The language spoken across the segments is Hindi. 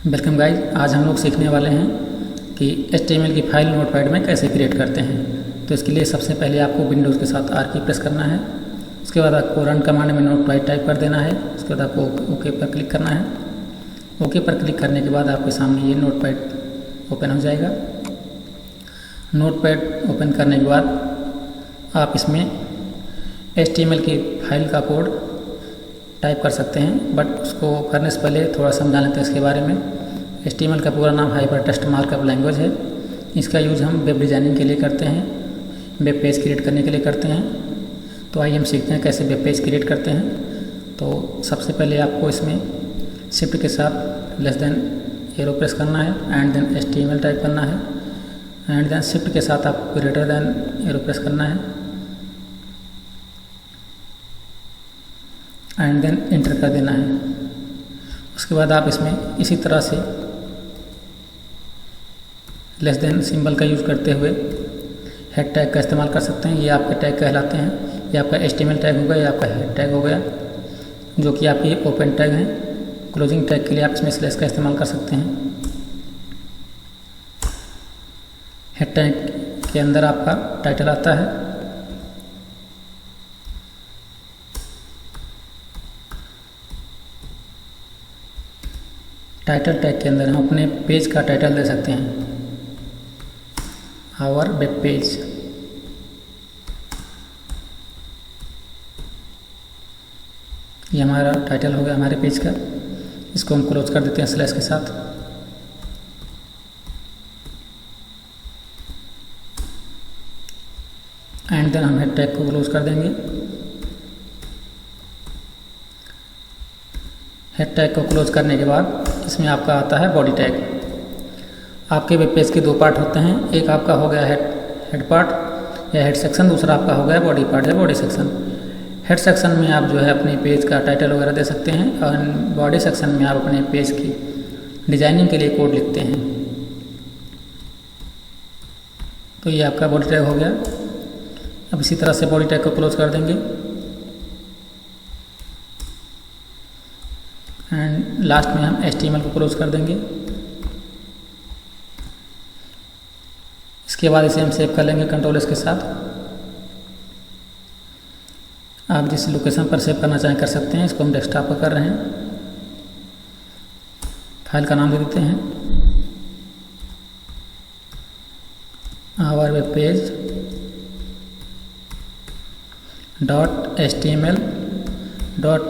Welcome guys. आज हम लोग सीखने वाले हैं कि HTML की फाइल नोटपैड में कैसे क्रिएट करते हैं। तो इसके लिए सबसे पहले आपको विंडोज़ के साथ R की प्रेस करना है। उसके बाद आपको रन कमांड में नोटपैड टाइप कर देना है। उसके बाद आपको ओके पर क्लिक करना है। ओके पर क्लिक करने के बाद आपके सामने ये नोटपैड ओपन हो जाएगा। नोटपैड ओपन करने के बाद आप इसमें HTML की फाइल का कोड टाइप कर सकते हैं, बट उसको करने से पहले थोड़ा समझा लेते हैं इसके बारे में। HTML का पूरा नाम हाइपर टेक्स्ट मार्कअप लैंग्वेज है। इसका यूज़ हम वेब डिज़ाइनिंग के लिए करते हैं, वेब पेज क्रिएट करने के लिए करते हैं। तो आइए हम सीखते हैं कैसे वेब पेज क्रिएट करते हैं। तो सबसे पहले आपको इसमें शिफ्ट के साथ लेस देन एरो प्रेस करना है एंड देन HTML टाइप करना है एंड देन शिफ्ट के साथ आपको ग्रेटर देन एरो प्रेस करना है एंड देन इंटर कर देना है। उसके बाद आप इसमें इसी तरह से लेस देन सिंबल का यूज़ करते हुए हेड टैग का इस्तेमाल कर सकते हैं। ये आपके टैग कहलाते हैं। ये आपका HTML टैग हो गया, ये आपका हेड टैग हो गया, जो कि आपके ओपन टैग हैं। क्लोजिंग टैग के लिए आप इसमें स्लैश का इस्तेमाल कर सकते हैं। हेड टैग के अंदर आपका टाइटल आता है। टाइटल टैग के अंदर हम अपने पेज का टाइटल दे सकते हैं, आवर वेब पेज। ये हमारा टाइटल हो गया हमारे पेज का। इसको हम क्लोज कर देते हैं स्लैश के साथ। एंड देन हम हेड टैग को क्लोज कर देंगे। हेड टैग को क्लोज करने के बाद इसमें आपका आता है बॉडी टैग। आपके वेब पेज के दो पार्ट होते हैं। एक आपका हो गया हेड पार्ट या हेड सेक्शन, दूसरा आपका हो गया बॉडी पार्ट या बॉडी सेक्शन। हेड सेक्शन में आप जो है अपने पेज का टाइटल वगैरह दे सकते हैं और बॉडी सेक्शन में आप अपने पेज की डिजाइनिंग के लिए कोड लिखते हैं। तो ये आपका बॉडी टैग हो गया। अब इसी तरह से बॉडी टैग को क्लोज कर देंगे एंड लास्ट में हम HTML को क्लोज कर देंगे। इसके बाद इसे हम सेव कर लेंगे कंट्रोल-S के साथ। आप जिस लोकेशन पर सेव करना चाहें कर सकते हैं। इसको हम डेस्कटॉप पर कर रहे हैं। फाइल का नाम दे देते हैं आवर वेब पेज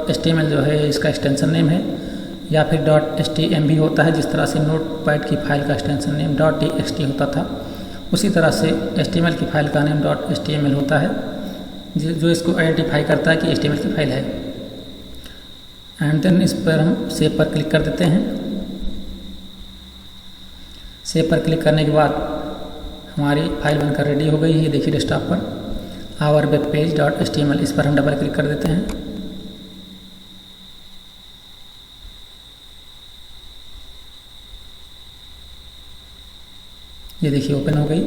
.html जो है इसका एक्सटेंशन नेम है, या फिर .htm भी होता है। जिस तरह से नोटपैड की फाइल का एक्सटेंशन नेम .txt होता था, उसी तरह से HTML की फाइल का नेम .html होता है, जो इसको आइडेंटिफाई करता है कि HTML की फाइल है। एंड देन इस पर हम सेव पर क्लिक कर देते हैं। सेव पर क्लिक करने के बाद हमारी फाइल बनकर रेडी हो गई है। ये देखिए desktop per hour web page .html, इस पर हम डबल क्लिक कर देते हैं। ये देखिए ओपन हो गई।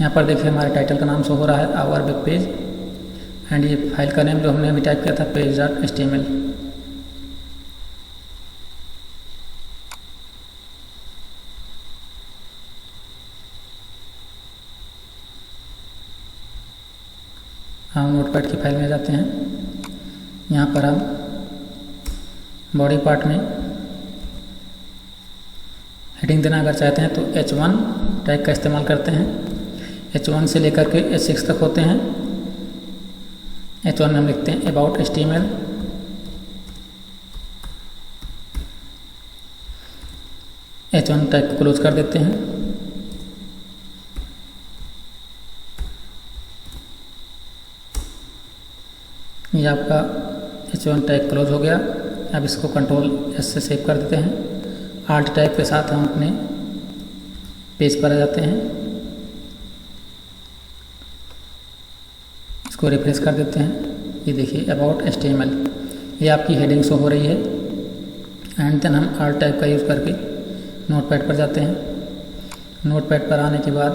यहाँ पर देखिए हमारे टाइटल का नाम शो हो रहा है आवर वेब पेज एंड ये फाइल का नेम जो हमने अभी टाइप किया था page.html। हम नोटपैड की फाइल में जाते हैं। यहाँ पर हम बॉडी पार्ट में हेडिंग देना अगर चाहते हैं तो H1 टैग का इस्तेमाल करते हैं। H1 से लेकर के H6 तक होते हैं। H1 में हम लिखते हैं अबाउट HTML। H1 टैग को क्लोज कर देते हैं। ये आपका H1 टैग क्लोज हो गया। अब इसको कंट्रोल-S से सेव कर देते हैं। आल्ट टैग के साथ हम अपने पेज पर आ जाते हैं। इसको रिफ्रेश कर देते हैं। ये देखिए अबाउट HTML, ये आपकी हेडिंग शो हो रही है। एंड देन हम आल्ट टैग का यूज़ करके नोटपैड पर जाते हैं। नोटपैड पर आने के बाद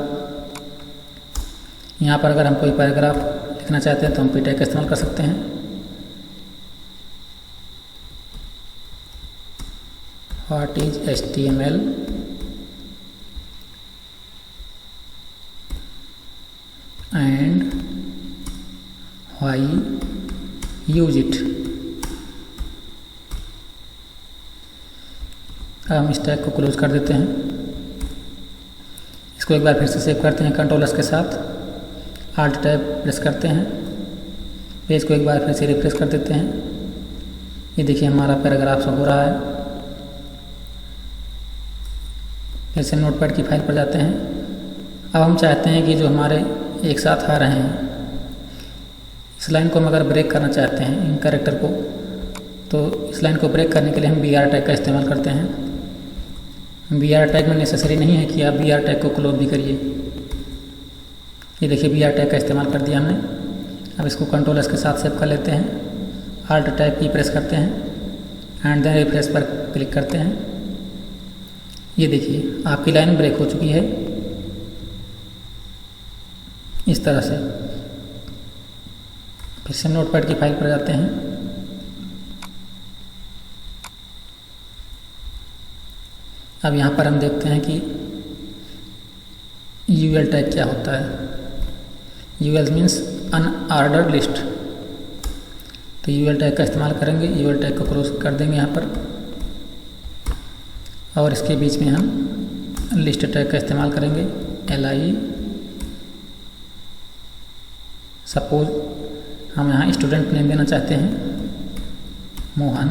यहाँ पर अगर हम कोई पैराग्राफ लिखना चाहते हैं तो हम P टैग का इस्तेमाल कर सकते हैं what is HTML and why use it. हम इस टैग को क्लोज कर देते हैं। इसको एक बार फिर से सेव करते हैं कंट्रोल+S के साथ, Alt टैब प्रेस करते हैं, पेज को एक बार फिर से रिफ्रेश कर देते हैं। ये देखिए हमारा पैराग्राफ शो हो रहा है। फिर से नोटपैड की फाइल पर जाते हैं। अब हम चाहते हैं कि जो हमारे एक साथ आ रहे हैं, इस लाइन को हम अगर ब्रेक करना चाहते हैं, इन कैरेक्टर को, तो इस लाइन को ब्रेक करने के लिए हम BR टैग का इस्तेमाल करते हैं। BR टैग में नेसेसरी नहीं है कि आप BR टैग को क्लोज भी करिए। ये देखिए BR टैग का इस्तेमाल कर दिया हमने। अब इसको कंट्रोल+S के साथ सेव कर लेते हैं, Alt टैब की प्रेस करते हैं एंड देन रिफ्रेश पर क्लिक करते हैं। ये देखिए आपकी लाइन ब्रेक हो चुकी है इस तरह से। फिर से नोटपैड की फाइल पर जाते हैं। अब यहाँ पर हम देखते हैं कि UL टैग क्या होता है। UL means unordered list. तो UL टैग का इस्तेमाल करेंगे। UL टैग को क्लोज कर देंगे यहाँ पर, और इसके बीच में हम लिस्ट टैग का इस्तेमाल करेंगे। LI, सपोज हम यहाँ स्टूडेंट नेम देना चाहते हैं, मोहन।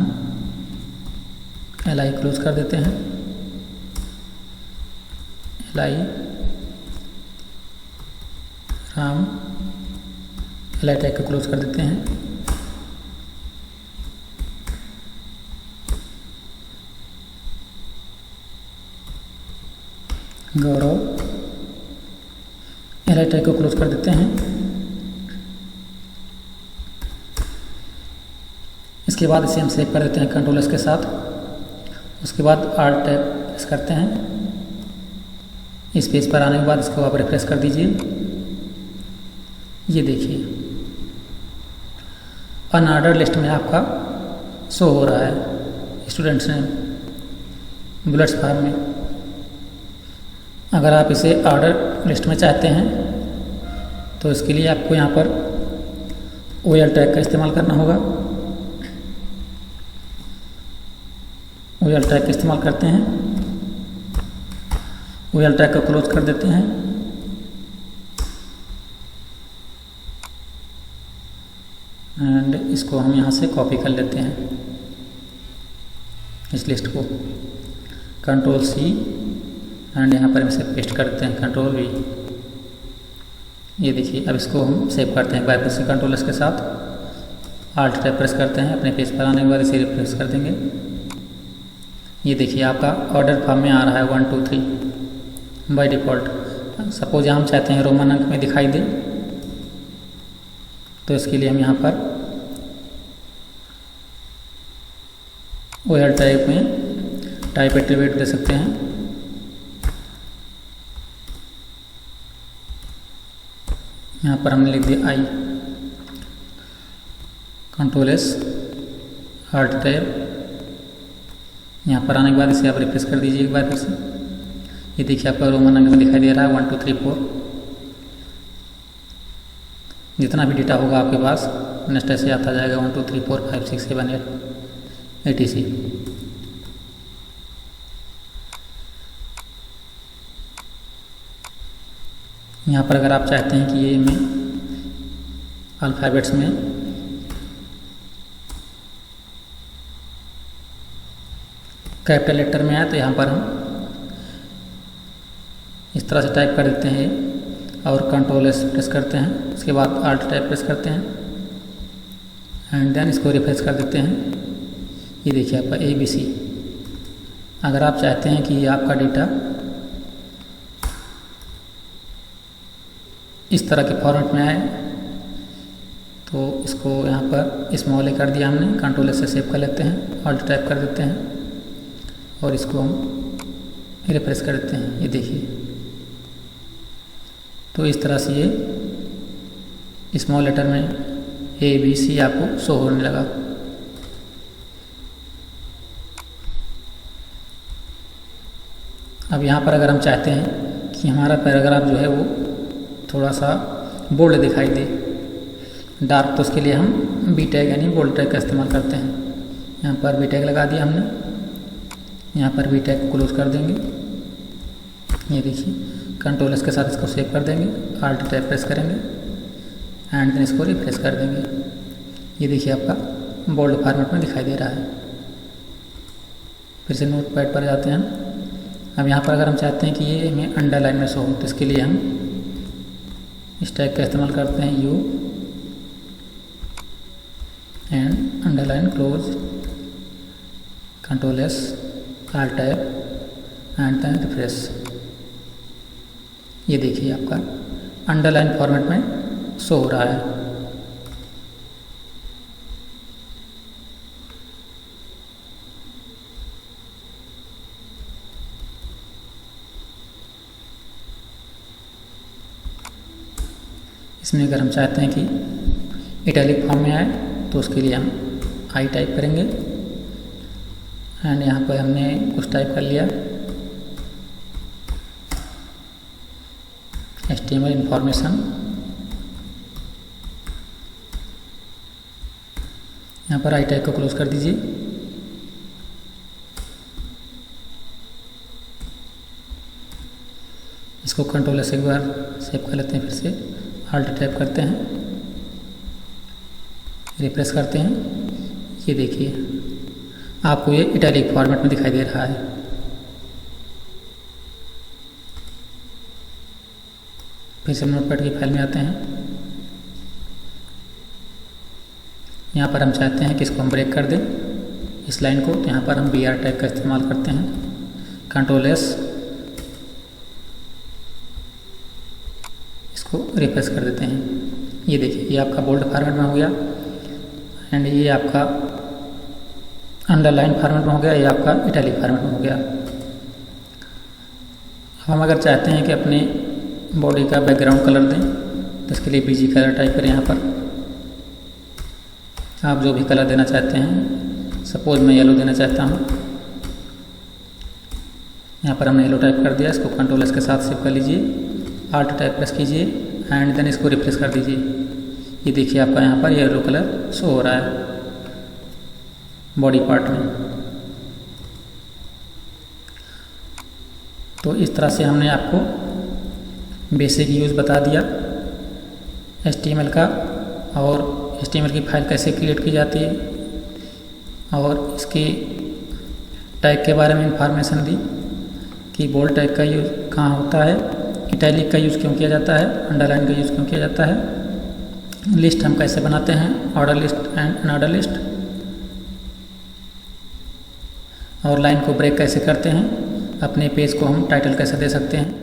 LI क्लोज कर देते हैं। LI राम, LI टैग को क्लोज कर देते हैं। गौरव, LI टैग को क्लोज कर देते हैं। इसके बाद इसे हम सेव कर देते हैं कंट्रोल+S के साथ। उसके बाद Alt टैब प्रेस करते हैं। इस पेज पर आने के बाद इसको आप रिफ्रेश कर दीजिए। ये देखिए अनऑर्डर लिस्ट में आपका शो हो रहा है स्टूडेंट्स नेम बुलेट्स फॉर्म में। अगर आप इसे ऑर्डर लिस्ट में चाहते हैं तो इसके लिए आपको यहाँ पर OL टैग का इस्तेमाल करना होगा। OL टैग का इस्तेमाल करते हैं। OL टैग को क्लोज कर देते हैं। एंड इसको हम यहाँ से कॉपी कर लेते हैं, इस लिस्ट को। Ctrl+C एंड यहाँ पर हम इसे पेस्ट करते हैं, Ctrl+V। ये देखिए अब इसको हम सेव करते हैं। बार से कंट्रोल+S के साथ Alt टैब प्रेस करते हैं। अपने पेज पर आने के बाद इसे रिफ्रेश कर देंगे। ये देखिए आपका ऑर्डर फॉर्म में आ रहा है 1 2 3 बाय डिफ़ॉल्ट। सपोज हम चाहते हैं रोमन अंक में दिखाई दे, तो इसके लिए हम यहाँ पर OL टैग में टाइप एट्रीब्यूट दे सकते हैं। यहाँ पर हमने लिख दिया I। Ctrl+S Alt टैब, यहाँ पर आने के बाद इसे आप रिफ्रेश कर दीजिए एक बार फिर से। ये देखिए आपका रोमन अंक में दिखाई दे रहा है 1 2 3 4। जितना भी डेटा होगा आपके पास नेक्स्ट ऐसे आता जाएगा 1 2 3 4 5 6 7 8 etc। यहाँ पर अगर आप चाहते हैं कि ये में अल्फ़ाबेट्स में कैपिटल लेटर में आए, तो यहाँ पर हम इस तरह से टाइप कर देते हैं और Ctrl+S प्रेस करते हैं। उसके बाद Alt टैब प्रेस करते हैं एंड देन इसको रिफ्रेश कर देते हैं। ये देखिए आपका ABC। अगर आप चाहते हैं कि ये आपका डेटा इस तरह के फॉर्मेट में आए, तो इसको यहाँ पर स्मॉल ए कर दिया हमने। Ctrl+S से सेव कर लेते हैं, Alt टैब कर देते हैं और इसको हम रिफ्रेश कर देते हैं। ये देखिए तो इस तरह से ये स्मॉल लेटर में ABC आपको शो होने लगा। अब यहाँ पर अगर हम चाहते हैं कि हमारा पैराग्राफ जो है वो थोड़ा सा बोल्ड दिखाई दे, डार्क, तो उसके लिए हम बी टैग यानी बोल्ड टैग का इस्तेमाल करते हैं। यहाँ पर बी टैग लगा दिया हमने, यहाँ पर बी टैग को क्लोज कर देंगे। ये देखिए, कंट्रोल एस के साथ इसको सेव कर देंगे, आल्ट टैब प्रेस करेंगे एंड देन इसको रिफ्रेश कर देंगे। ये देखिए आपका बोल्ड फॉर्मेट में दिखाई दे रहा है। फिर से नोट पैड पर जाते हैं। अब यहाँ पर अगर हम चाहते हैं कि ये हमें अंडरलाइन में शो हो, तो इसके लिए हम इस टैग का इस्तेमाल करते हैं, U and underline close, control S, alt tab and then refresh. ये देखिए आपका अंडरलाइन फॉर्मेट में शो हो रहा है। इसमें अगर हम चाहते हैं कि इटैलिक फॉर्म में आए, तो उसके लिए हम आई टाइप करेंगे एंड यहाँ पर हमने कुछ टाइप कर लिया, HTML इंफॉर्मेशन। यहाँ पर आई टाइप को क्लोज कर दीजिए। इसको कंट्रोल से एक बार सेव कर लेते हैं, फिर से आल्ट टैप करते हैं, रिफ्रेश करते हैं। ये देखिए आपको ये इटैलिक फॉर्मेट में दिखाई दे रहा है। फिर से नोटपैड की फाइल में आते हैं। यहाँ पर हम चाहते हैं कि इसको हम ब्रेक कर दें, इस लाइन को, तो यहाँ पर हम BR टैग का इस्तेमाल करते हैं, कंट्रोल एस, इसको रिफ्रेश कर देते हैं। ये देखिए, ये आपका बोल्ड फॉर्मेट में हो गया एंड ये आपका अंडरलाइन फॉर्मेट में हो गया, ये आपका इटैलिक फॉर्मेट में हो गया। हम अगर चाहते हैं कि अपने बॉडी का बैकग्राउंड कलर दें, तो इसके लिए BG कलर टाइप करें। यहाँ पर आप जो भी कलर देना चाहते हैं, सपोज मैं येलो देना चाहता हूँ, यहाँ पर हमने येलो टाइप कर दिया। इसको कंट्रोल एस के साथ सेव कर लीजिए, आल्ट टाइप प्रेस कीजिए एंड देन इसको रिफ्रेश कर दीजिए। ये देखिए आपका यहाँ पर येलो कलर शो हो रहा है बॉडी पार्ट में। तो इस तरह से हमने आपको बेसिक यूज़ बता दिया HTML का, और HTML की फाइल कैसे क्रिएट की जाती है, और इसके टैग के बारे में इंफॉर्मेशन दी कि बोल्ड टैग का यूज़ कहाँ होता है, इटैलिक का यूज़ क्यों किया जाता है, अंडरलाइन का यूज़ क्यों किया जाता है, लिस्ट हम कैसे बनाते हैं, order list and unordered list, और लाइन को ब्रेक कैसे करते हैं, अपने पेज को हम टाइटल कैसे दे सकते हैं।